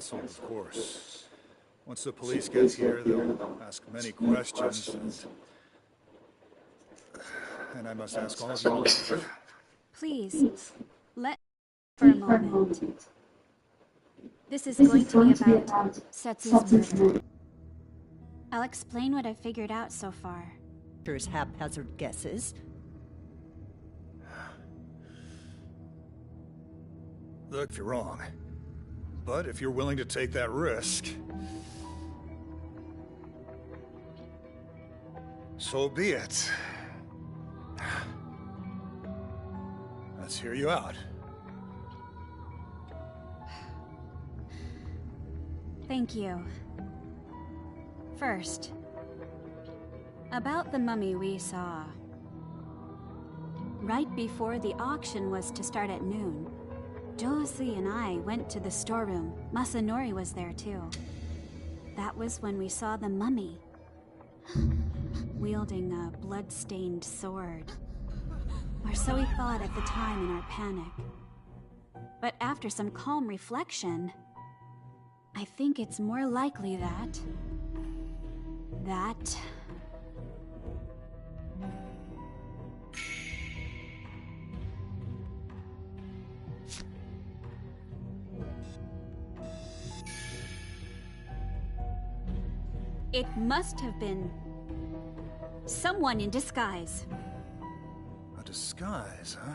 castle, of course. Once the police get here, they'll ask many questions, and I must ask all of you. Please, let for a moment. This is going to be about Setsu's murder. I'll explain what I've figured out so far. There's haphazard guesses. Look, if you're wrong. But if you're willing to take that risk, so be it. Let's hear you out. Thank you. First, about the mummy we saw. Right before the auction was to start at noon, Josie and I went to the storeroom. Masanori was there too. That was when we saw the mummy, wielding a blood-stained sword. Or so we thought at the time in our panic. But after some calm reflection, I think it's more likely that... It must have been someone in disguise. A disguise, huh?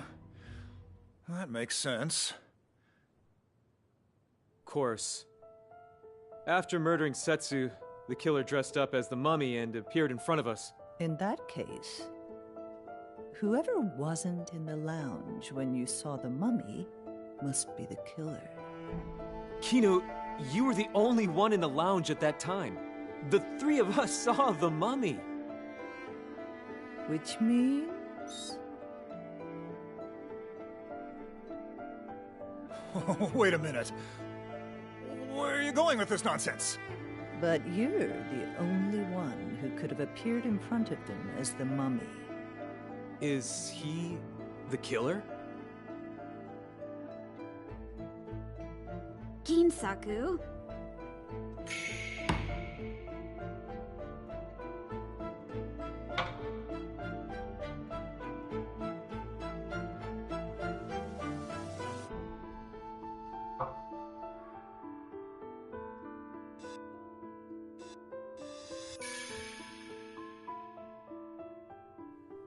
That makes sense. Of course. After murdering Setsu, the killer dressed up as the mummy and appeared in front of us. In that case, whoever wasn't in the lounge when you saw the mummy must be the killer. Kino, you were the only one in the lounge at that time. The three of us saw the mummy. Which means... Wait a minute. Where are you going with this nonsense? But you're the only one who could have appeared in front of them as the mummy. Is he the killer? Ginsaku?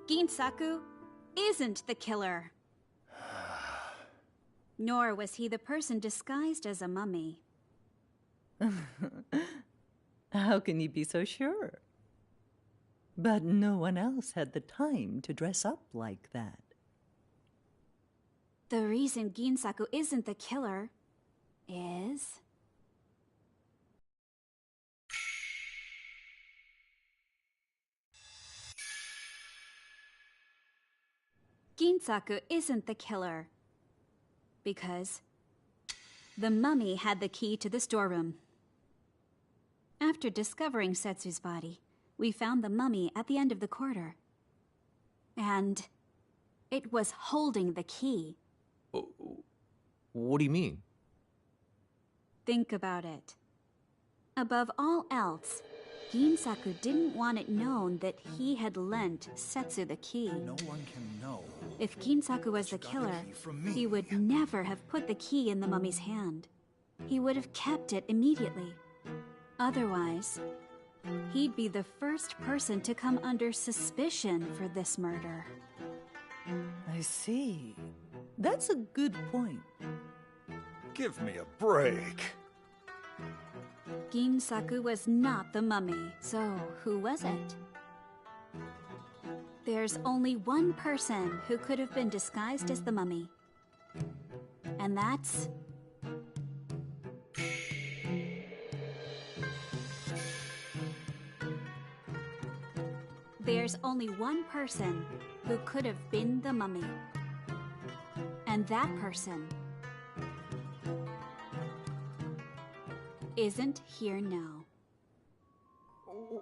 Ginsaku isn't the killer. Nor was he the person disguised as a mummy. How can you be so sure? But no one else had the time to dress up like that. The reason Ginsaku isn't the killer is... Ginsaku isn't the killer because the mummy had the key to the storeroom. After discovering Setsu's body, we found the mummy at the end of the corridor. And it was holding the key. What do you mean? Think about it. Above all else, Ginsaku didn't want it known that he had lent Setsu the key. No one can know. If Ginsaku was the killer, he would never have put the key in the mummy's hand. He would have kept it immediately. Otherwise, he'd be the first person to come under suspicion for this murder. I see. That's a good point. Give me a break. Ginsaku was not the mummy, so who was it? There's only one person who could have been disguised as the mummy. And that's... There's only one person who could have been the mummy. And that person isn't here now.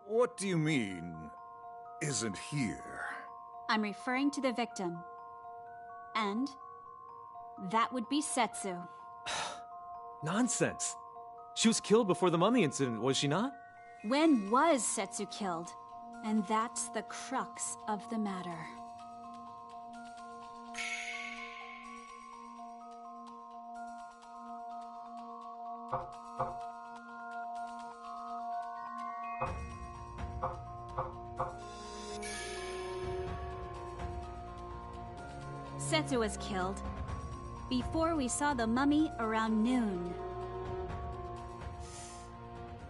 What do you mean, isn't here? I'm referring to the victim. And that would be Setsu. Nonsense. She was killed before the mummy incident, was she not? When was Setsu killed? And that's the crux of the matter. Setsu was killed before we saw the mummy around noon.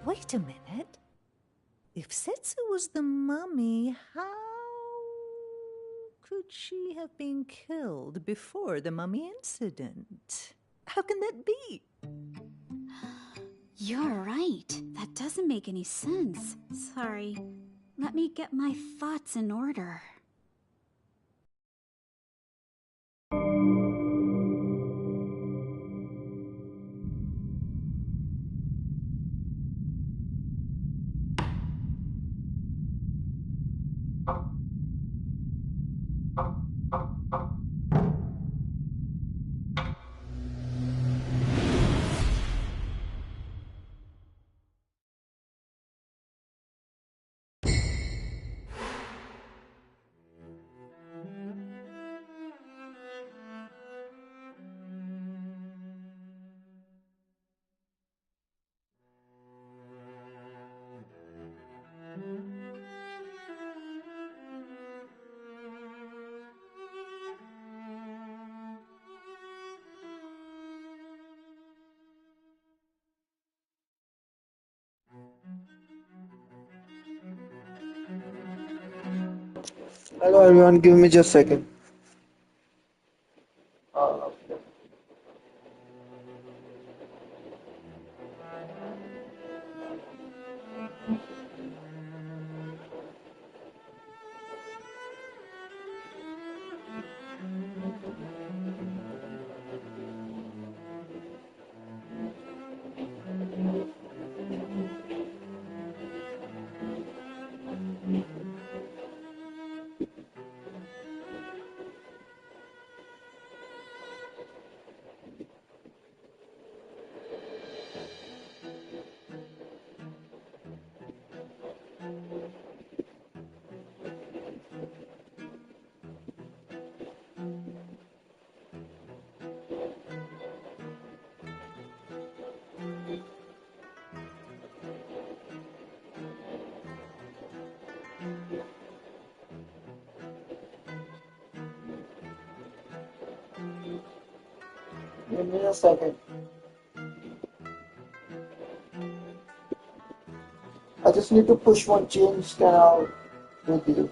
Wait a minute. If Setsu was the mummy, how could she have been killed before the mummy incident? How can that be? You're right. That doesn't make any sense. Sorry. Let me get my thoughts in order. Hello everyone, give me just a second. Give me a second. I just need to push one change, then I'll with you.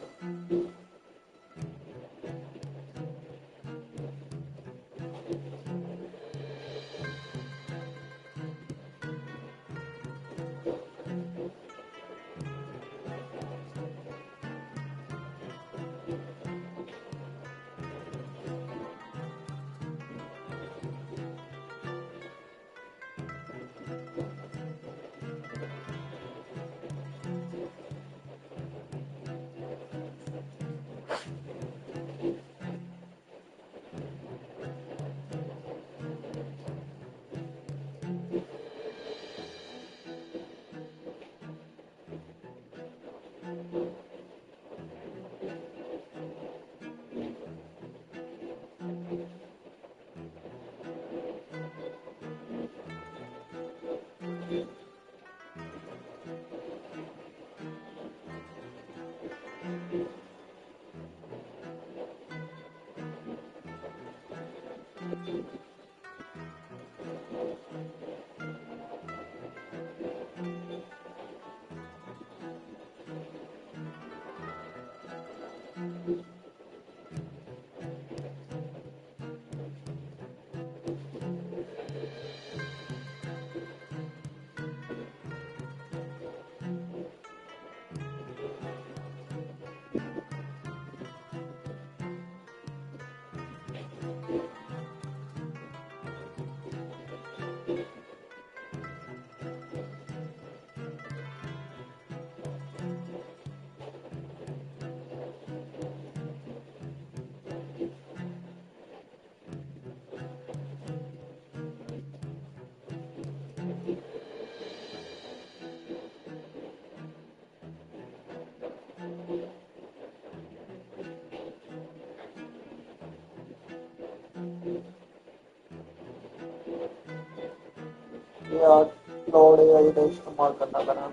यार Claude AI का इस्तेमाल करना करा।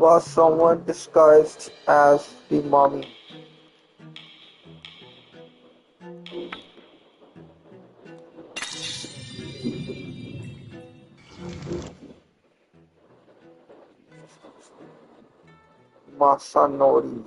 Was someone disguised as the mummy? Masanori.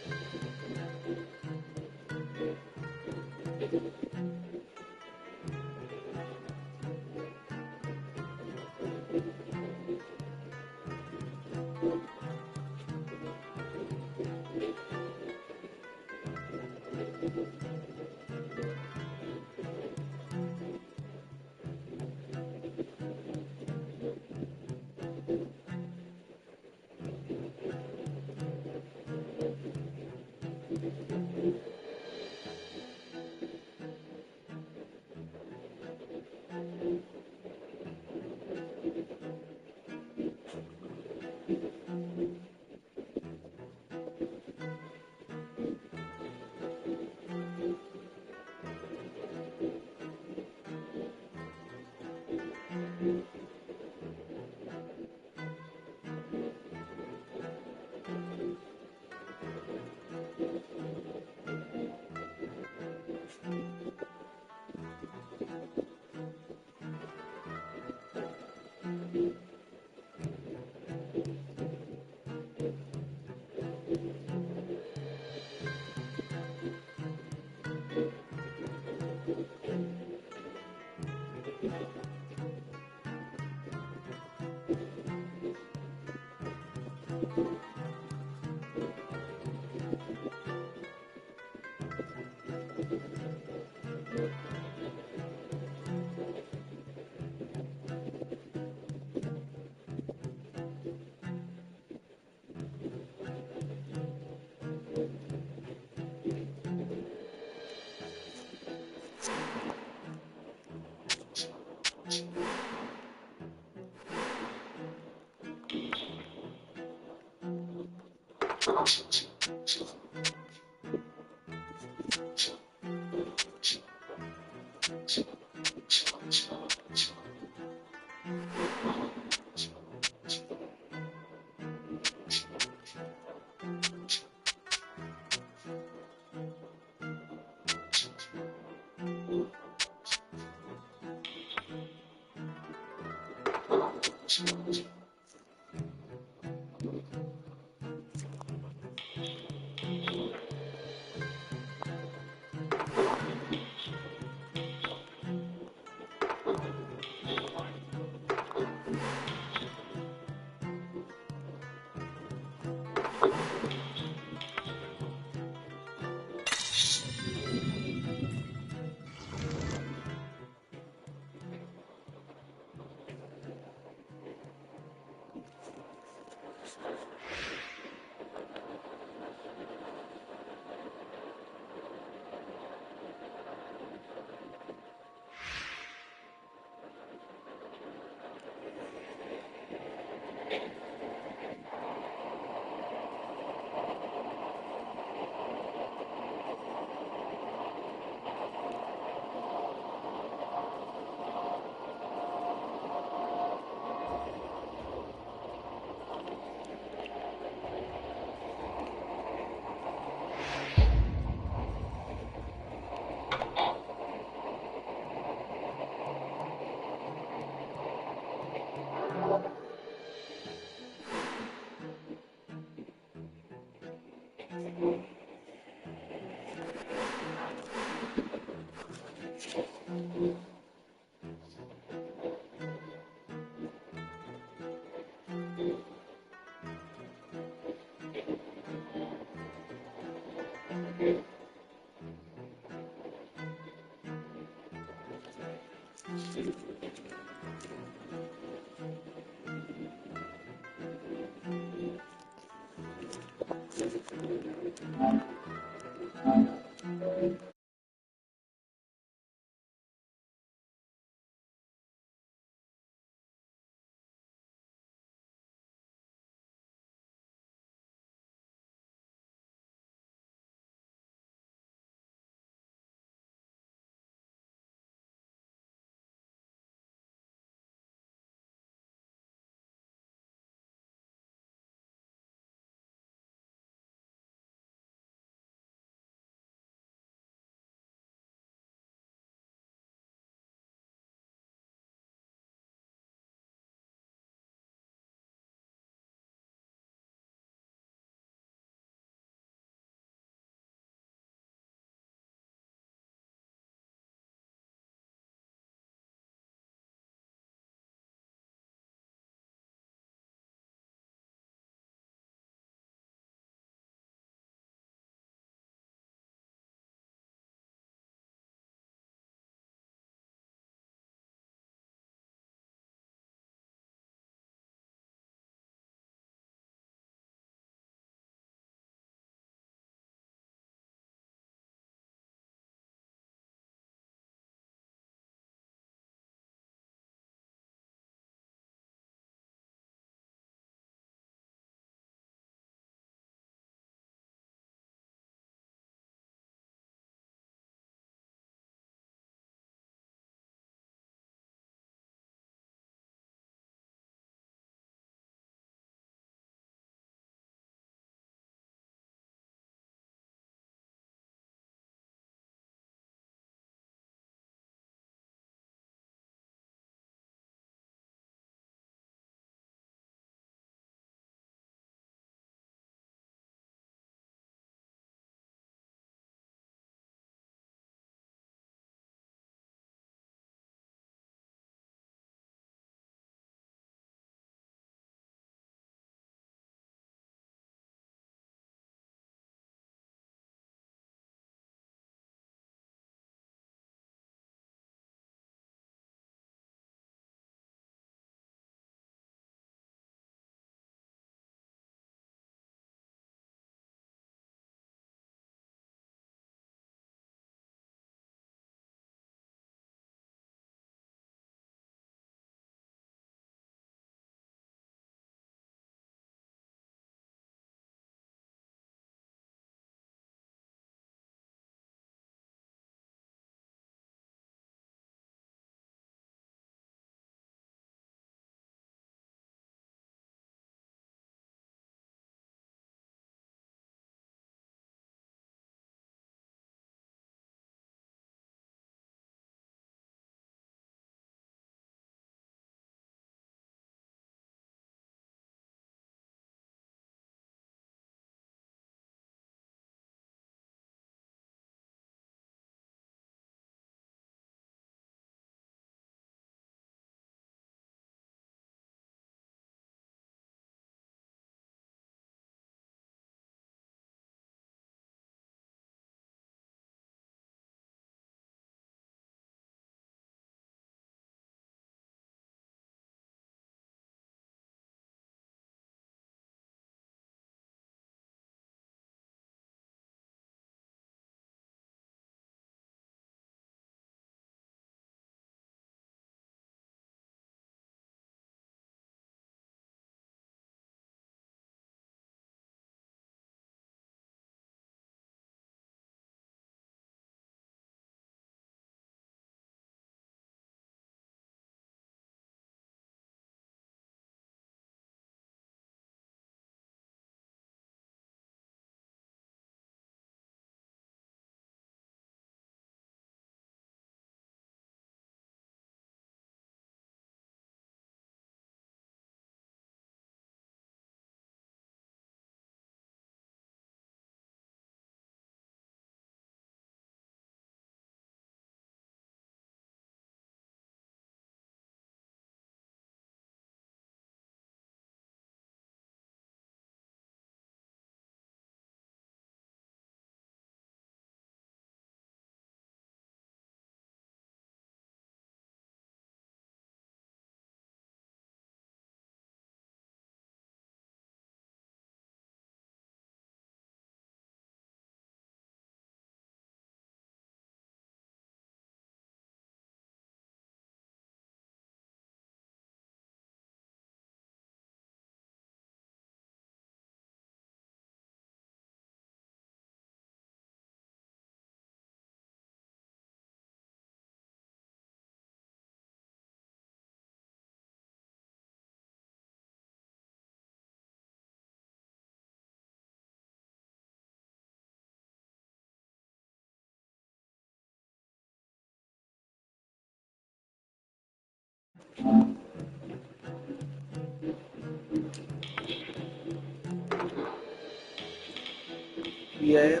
Yeah.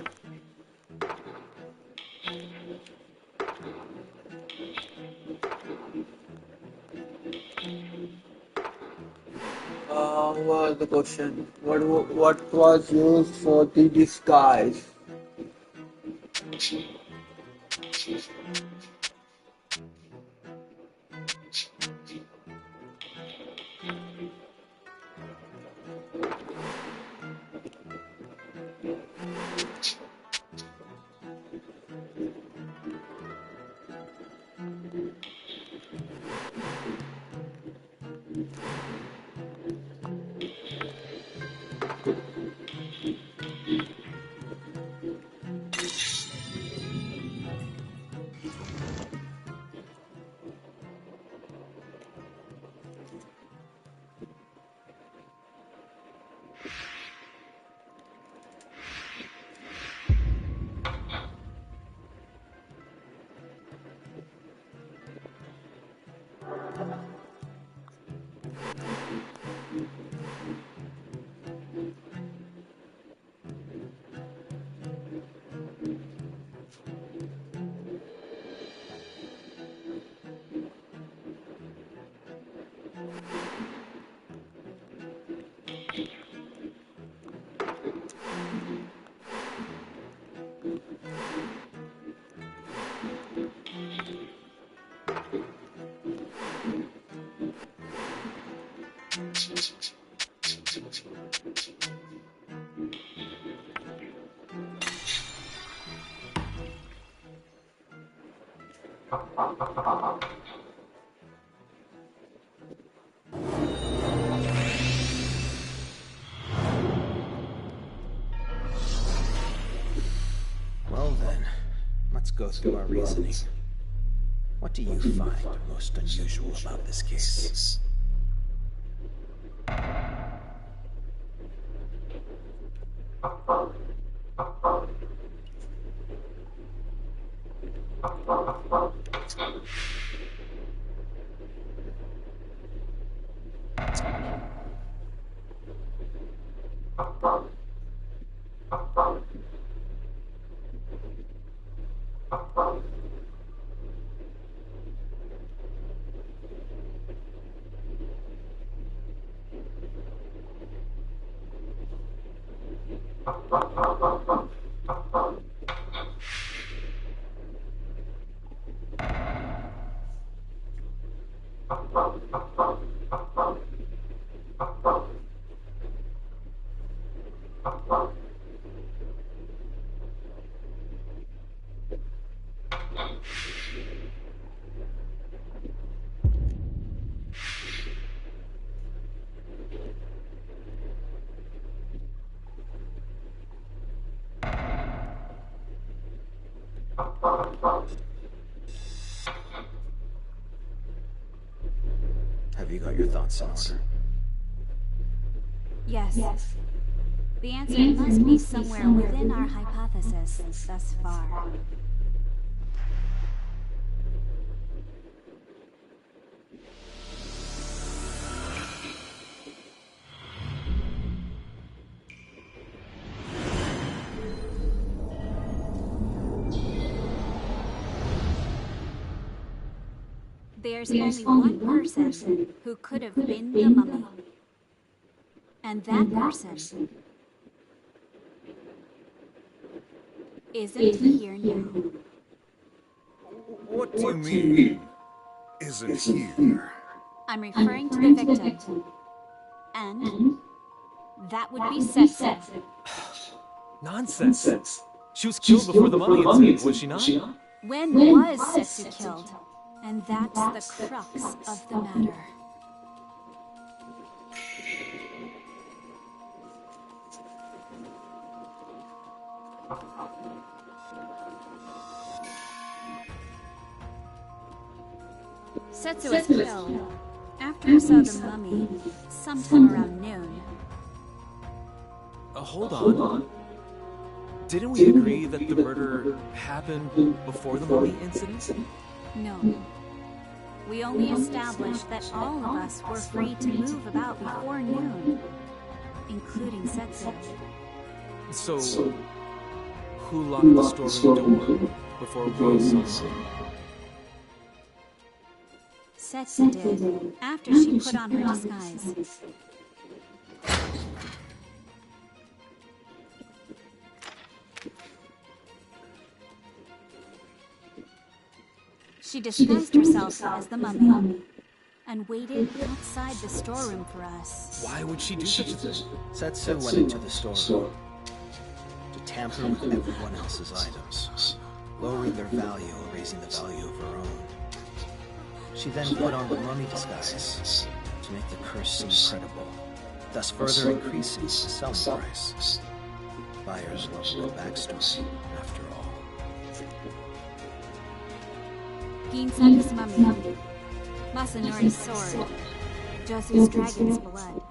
What was the question? What was used for the disguise? Well then, let's go through our reasoning. What do you find most unusual about this case? Have you got your thoughts in order? Yes. The answer must be somewhere within our hypothesis thus far. There's only one person who could have been the mummy. And that person isn't here now. What do you mean, isn't here? I'm referring to the victim. And that would be Setsu. Nonsense. She was killed before the mummy incident, was she not? When was Setsu killed? And that's the crux of the matter. Setsu was killed after he saw the mummy sometime around noon. Hold on. Didn't we agree that the murder happened before the mummy incident? No. We only established that all of us were free to move about before noon, including Setsu. So, who locked the storeroom door before we saw? Setsu did, after she put on her disguise. She disguised herself as the mummy and waited outside the storeroom for us. Why would she do such a thing? Setsu went into the storeroom to tamper with everyone else's items, lowering their value or raising the value of her own. She then put on the mummy disguise to make the curse seem credible, thus further increasing the selling price. Buyers love a good backstory, after all. Ginsaku's mummy, Masanori's sword, Josu's dragon's blood.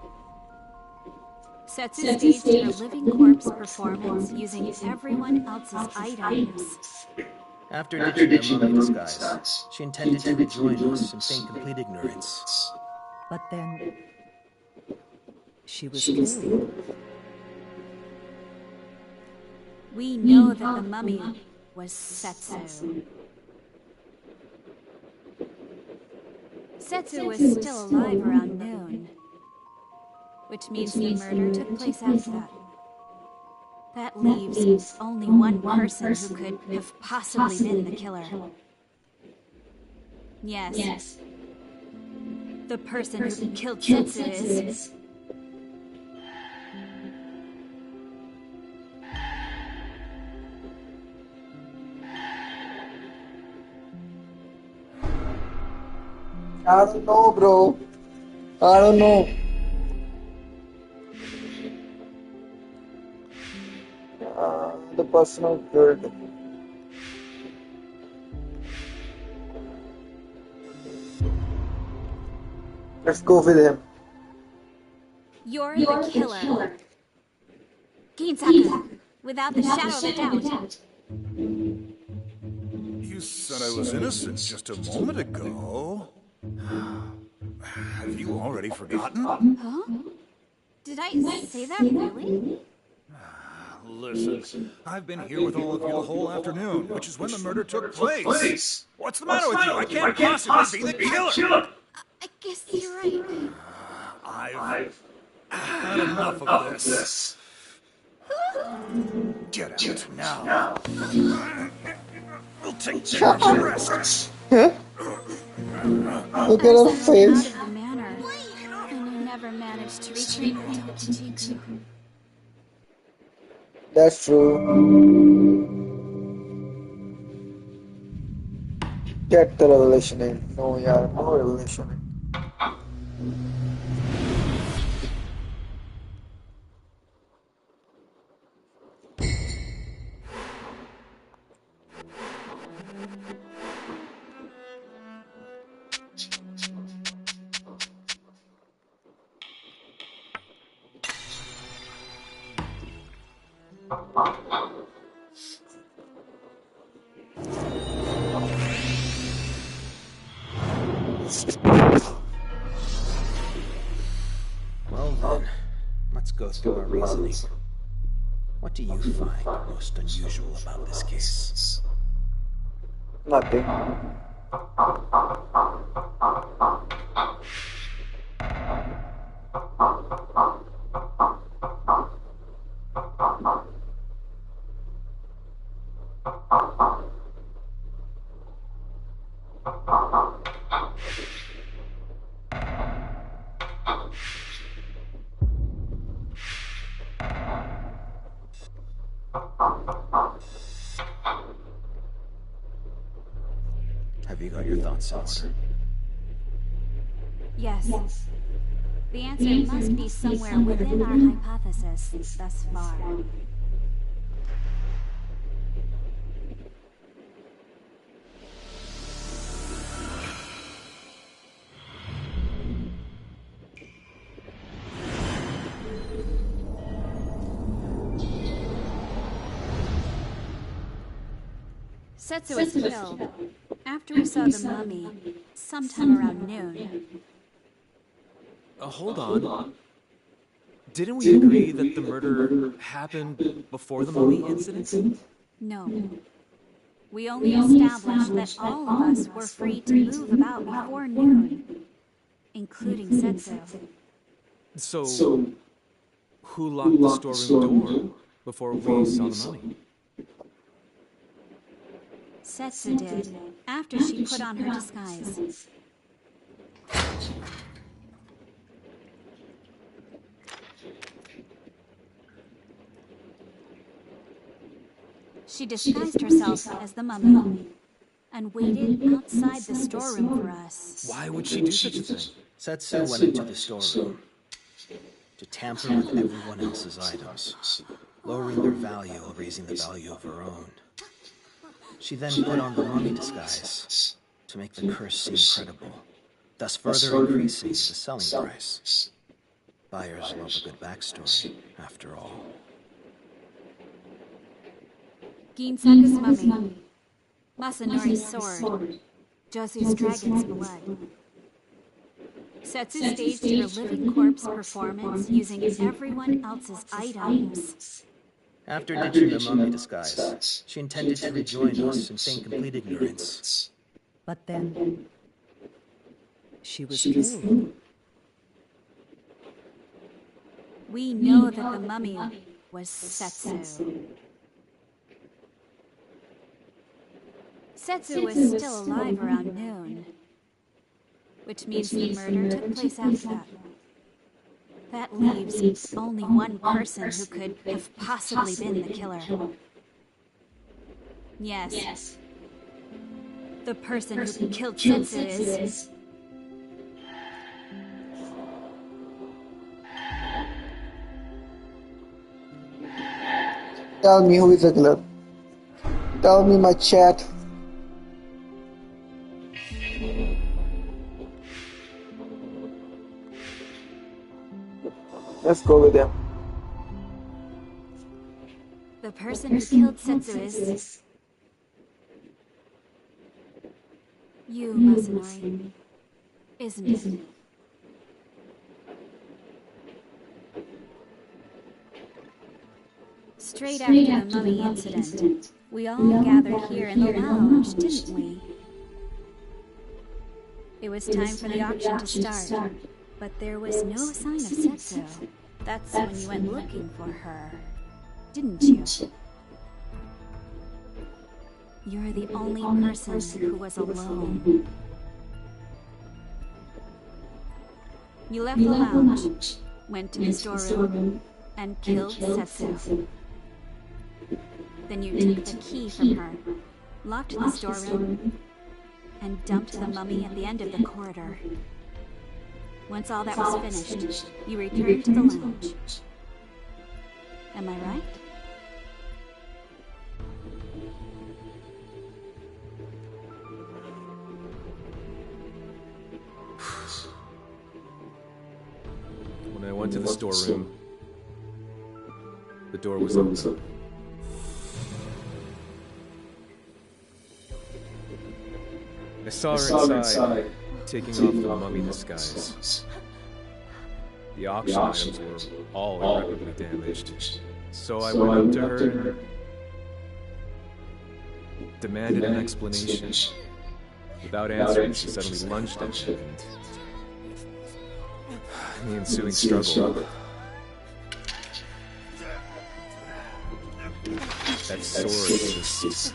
Setsu staged her living corpse performance using everyone else's items. After ditching her mummy disguise, she intended to rejoin us and feign complete ignorance. But then she was killed. We know that the mummy was Setsu. Setsu was still alive around noon, which means the murder took place after that. That leaves only one person who could have possibly been the killer. Yes. The person who killed Setsu is... I don't know, bro. I don't know. The person who killed. Let's go with him. You're the killer. Ginsaku, without the shadow of a doubt. You said I was innocent just a moment ago. Have you already forgotten? Huh? Did I say that really? Listen, I've been here with all of you the whole afternoon, which is when the murder took place. What's the matter with you? I can't possibly be the killer. I guess you're right. I've had enough of this. Get out now. We'll take care of the rest. Look at her Out face. of the manor, and you never managed to reclaim the Tochijiku. That's true. Get the revelation in. No, yeah, no revelation in. Well then, let's go through our reasoning. What do you find most unusual about this case? Nothing. Have you got your thoughts in order? Yes. The answer must be somewhere within our hypothesis thus far. Setsu was killed, After we saw the mummy, sometime around noon. Hold on. Didn't we agree that the murder happened before the mummy incident? No. We only established that all of us were free to move about before noon, including Setsu. So, who locked the storeroom door before we saw the mummy? Setsu did, after she put on her disguise. She disguised herself as the mummy and waited outside the storeroom for us. Why would she do such a thing? Setsu went into the storeroom to tamper with everyone else's items, lowering their value while raising the value of her own. She then put on the mummy disguise to make the curse seem credible, thus further increasing the selling price. Buyers love a good backstory, after all. Ginsaku's mummy, Masanori's sword, Josu's dragon's blood. Setsu staged her living corpse performance using everyone else's items. After ditching the mummy disguise, she intended to rejoin us and feign complete ignorance. But then she was killed. We know that the mummy was Setsu. Setsu was still alive around noon, which means the murder took place after that. That leaves only one person who could have possibly been the killer. Yes. The person who killed Setsu is... Tell me who is the killer. Tell me, my chat. Let's go with them. The person who killed Setsu is... you, Masanori. Isn't it? Straight after the mummy incident, we all gathered here in the lounge, didn't we? It was time for the auction to start, but there was no sign of Setsu. That's when you went looking for her, didn't you? You're the only person who was alone. You left the lounge, went to the storeroom, and killed Setsu. Then you took the key from her, locked the storeroom, and dumped the mummy at the end of the corridor. Once all that was finished, you returned to the lounge. Am I right? When I went to the storeroom, the door was open. I saw her inside, taking off the mummy disguise. The auction items were all irreparably damaged. So I went up to her and demanded an explanation. Without answering, she suddenly lunged at me, and the ensuing struggle. That sword just...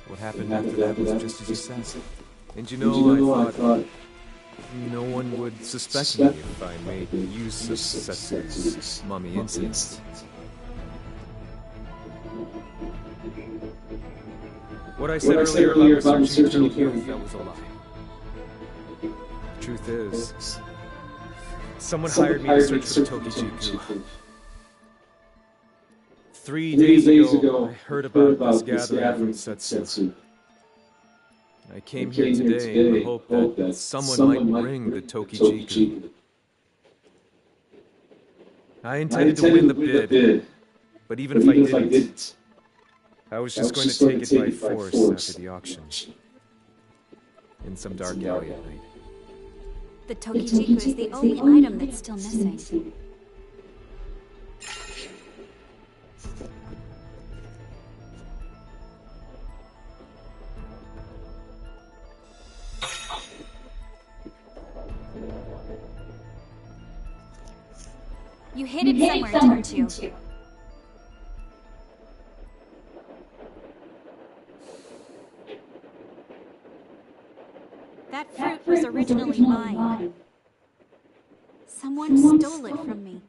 What happened after that was just as you said. And you know, I thought no one would suspect me if I made use of Setsu's mummy incident. What I said earlier about searching eternal youth, that was a lie. The truth is, someone hired me to search for the Tokijiku. 3 days ago, I heard about this gathering from Setsu. I came here today in the hope that someone might bring the Tokijiku. I intended to win the bid, but even if I didn't, I was just going to take it by force after the auction. In some dark alley at night. The Tokijiku is the only item that's still missing. You hid it somewhere, didn't you? That fruit was originally mine. Someone stole it from me.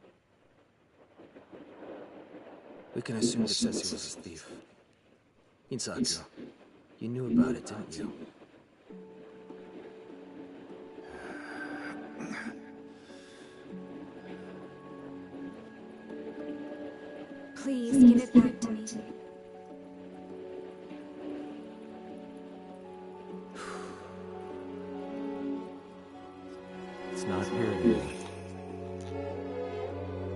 We can assume that Setsu was a thief. Insaku, you knew about it, didn't you? Please give it back to me. It's not here anymore.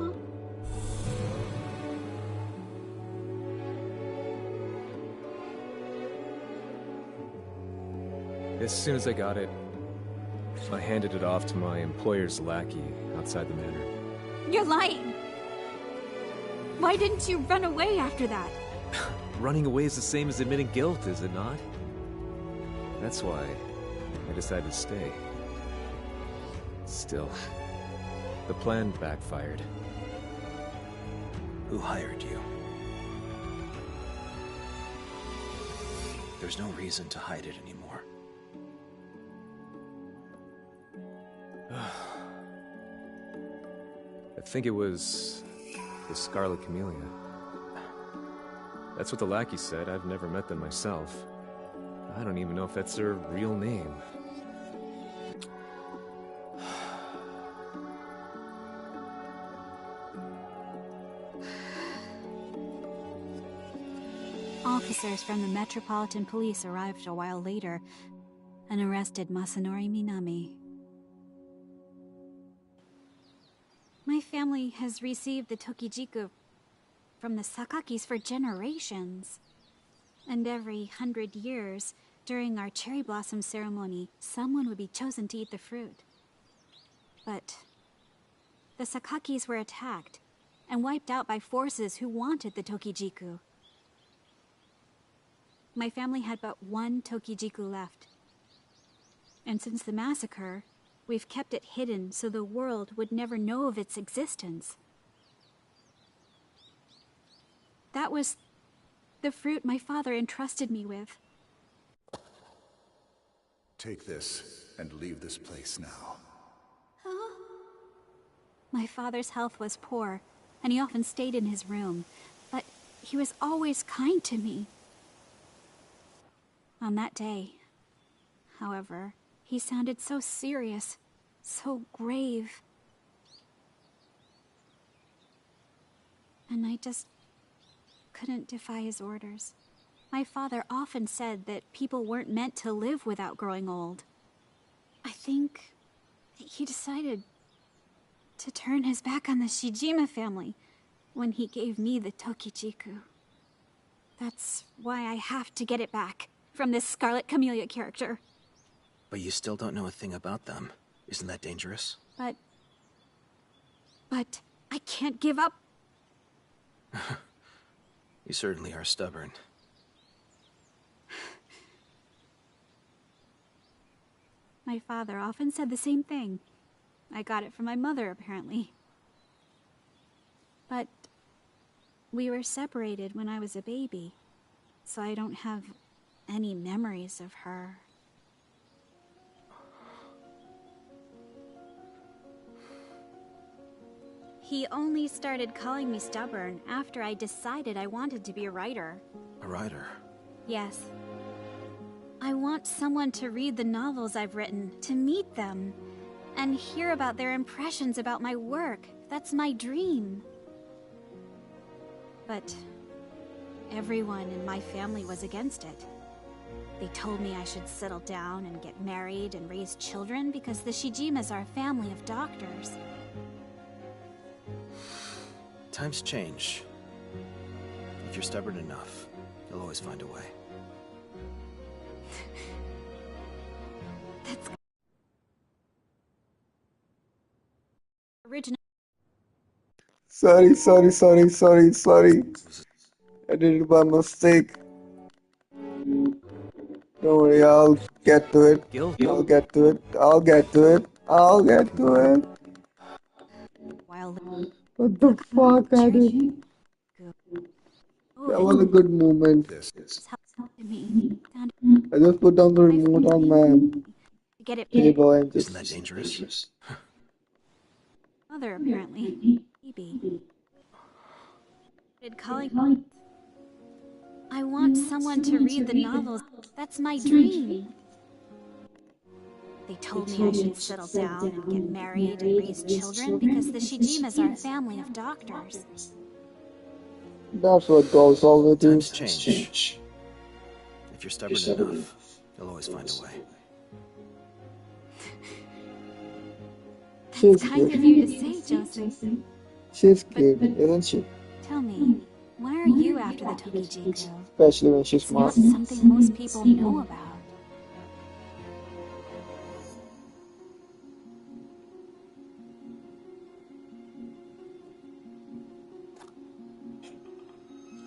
Huh? As soon as I got it, I handed it off to my employer's lackey outside the manor. You're lying! Why didn't you run away after that? Running away is the same as admitting guilt, is it not? That's why I decided to stay. Still, the plan backfired. Who hired you? There's no reason to hide it anymore. I think it was the Scarlet Camellia. That's what the lackey said. I've never met them myself. I don't even know if that's their real name. Officers from the Metropolitan Police arrived a while later and arrested Masanori Minami. My family has received the Tokijiku from the Sakakis for generations. And every 100 years, during our cherry blossom ceremony, someone would be chosen to eat the fruit. But the Sakakis were attacked and wiped out by forces who wanted the Tokijiku. My family had but one Tokijiku left. And since the massacre, we've kept it hidden so the world would never know of its existence. That was the fruit my father entrusted me with. Take this and leave this place now. Huh? My father's health was poor, and he often stayed in his room, but he was always kind to me. On that day, however, he sounded so serious, so grave. And I just couldn't defy his orders. My father often said that people weren't meant to live without growing old. I think he decided to turn his back on the Shijima family when he gave me the Tokijiku. That's why I have to get it back from this Scarlet Camellia character. But you still don't know a thing about them. Isn't that dangerous? But I can't give up. You certainly are stubborn. My father often said the same thing. I got it from my mother, apparently. But we were separated when I was a baby, so I don't have any memories of her. He only started calling me stubborn after I decided I wanted to be a writer. A writer? Yes. I want someone to read the novels I've written, to meet them, and hear about their impressions about my work. That's my dream. But everyone in my family was against it. They told me I should settle down and get married and raise children because the Shijimas are a family of doctors. Times change. If you're stubborn enough, you'll always find a way. That's original. Sorry. I did it by mistake. Don't worry, I'll get to it. Guilty. I'll get to it. While What the fuck, I did? That was a good moment. helped me down I just put down the remote on my to get it table and Isn't that just... dangerous? mother apparently. Maybe. Did calling. I want someone to read the novels. That's my dream. They told me I should settle down and get married and raise children because the Shijimas are a family of doctors. That's what goes all with you. Times change. If you're stubborn enough, you'll always find a way. She's Kind of cute. you to say, Joseph. She's cute, isn't she? Tell me, why are you after the Tokijiku? Especially when she's It's not smart. something most people know about.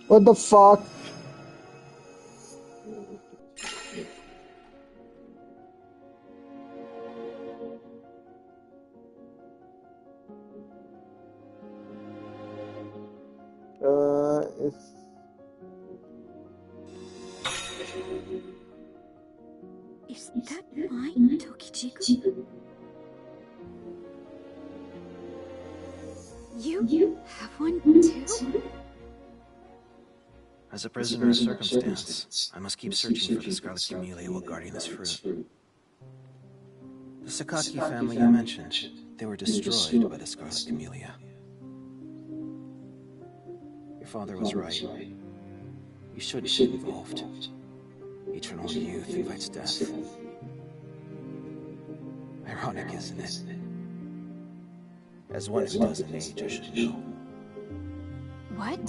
What the fuck? It's... Is that my Tokijiku? You have one too? As a prisoner of circumstance, I must keep searching for the Scarlet Camellia while guarding this fruit. The Sakaki family you mentioned, they were destroyed by the Scarlet Camellia. Your father was right. You should be involved. Eternal youth invites death. Ironic, isn't it? As one who doesn't age, I should know. What?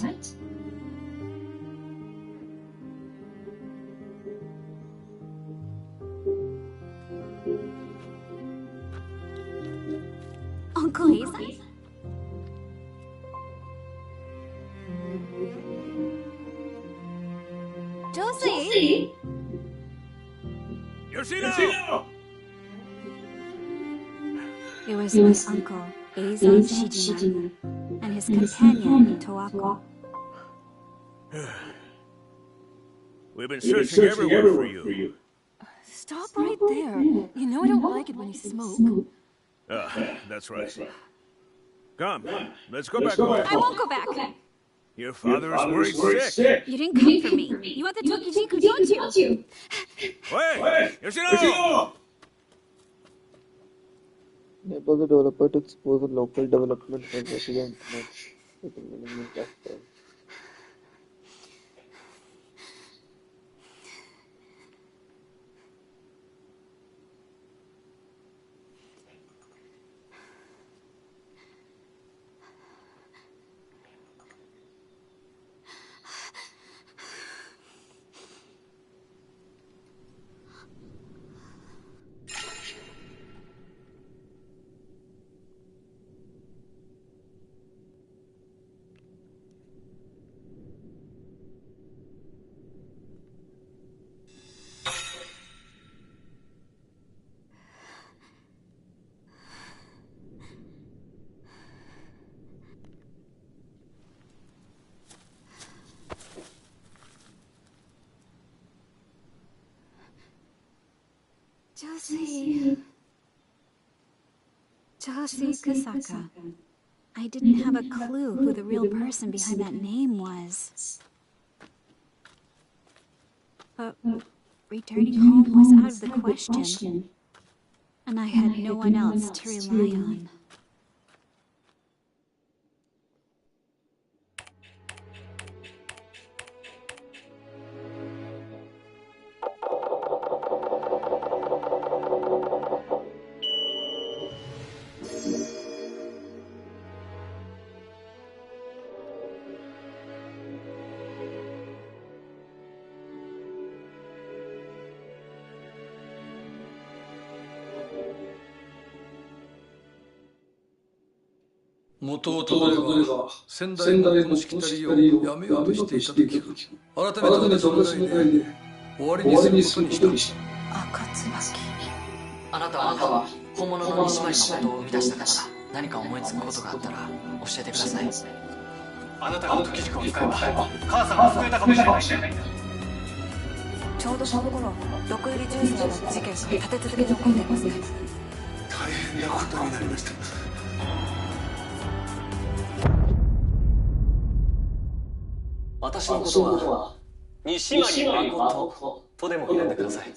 Uncle Asa? Josie? Yoshino! It was my uncle, Azan Shijima, and his companion, Toako. We've been searching everywhere for you. Stop right there. You know I don't like it when you smoke. Ah, that's right. Come, let's go back home. I won't go back. Your father is worried sick. You didn't come for me. You want the Tokijiku, don't you? Wait! Yoshino! Enable the developer to expose the local development project to the internet. With the minimum capital. Josie Kusaka. I didn't have a clue who the real person behind that name was. But returning home was out of the question, and I had no one else to rely on. 元をたどれば先代のこのしきたりをやめようとしていた時改めて私の願いで終わりにすることにした。赤椿。あなたは本物の西前のことを生み出した方だ。何か思いつくことがあったら教えてください。あなたが時軸を使えば母さんを救えたかもしれない。ちょうどその頃、毒入りジュースの事件が立て続けに起こっていますね。大変なことになりました。私のことは西前誠とでも呼んでください。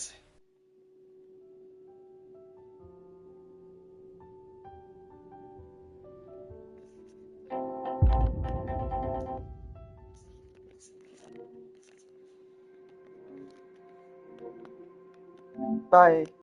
Bye.